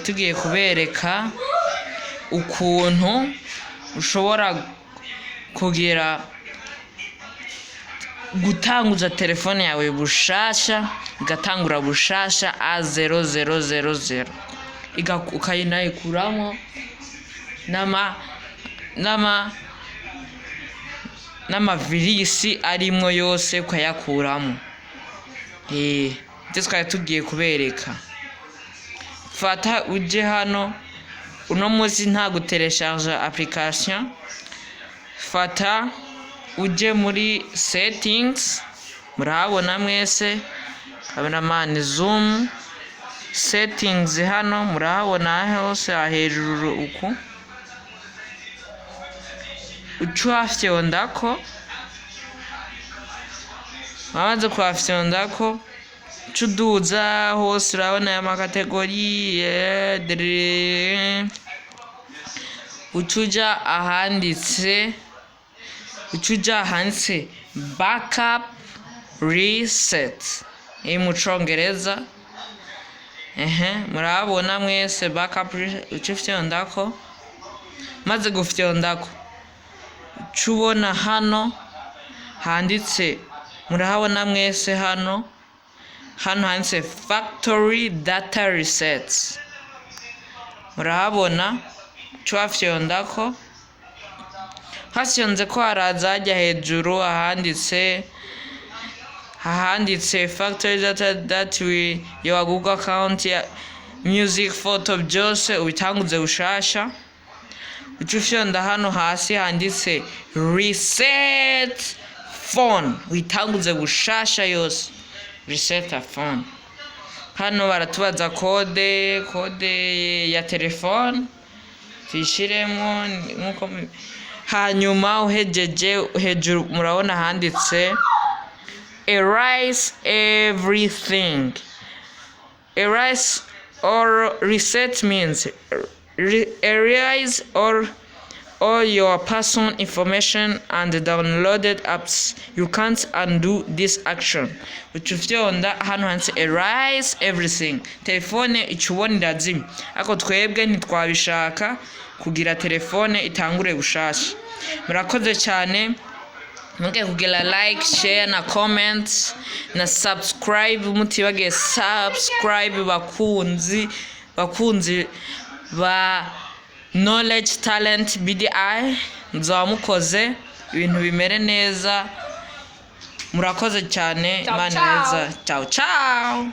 tugiye kubereka ukuntu ushobora kugira gutanguza telefone yawe bushasha, igatangura bushasha A0000 ukayinayikuramo n'amavirisi arimwo yose ukayakuramo. Twari tugiye kubereka. Fata uje hano, uno munsi nta gutereshaje application. Fata uje muri settings, murahabona mwese, cameraman zoom settings hano murahabona hose hejuru uku. Ucuhafyondako, wamaze kuhafyondako cuduza hose urabona aya makategori ucuja ahanditse backup reset mu Congereza. Murabona mwese backup ucufyondako, maze gufyondako cubona hano handitse, murahabona mwese hano handitse factory data resets. Murahabona cuhafyondako, hasyonze ko haraza hajya hejuru ahanditse factory data that your Google account, music, photo byose ubitanguze bushasha. Ucufyonda hano hasi handitse reset phone, witanguze bushasha yose, reset a phone. Hano baratubaza kode ya telefone tuyishiremo nkuko. Hanyuma uhejeje hejuru murabona handitse erase everything. Erase or reset means erase all your personal information and downloaded apps. You can't undo this action. Ucufyonda hano handitse erase everything, telefone icubona irazimye, ariko twebwe ntitwabishaka kugira telefone itangure bushasha. Murakoze cyane, muge kugira like, share na comment na subscribe. Mutibage subscribe bakunzi ba Knowledge Talent BDI, nzaba mukoze ibintu bimere neza. Murakoze cyane, Imana neza. Ciao ciao.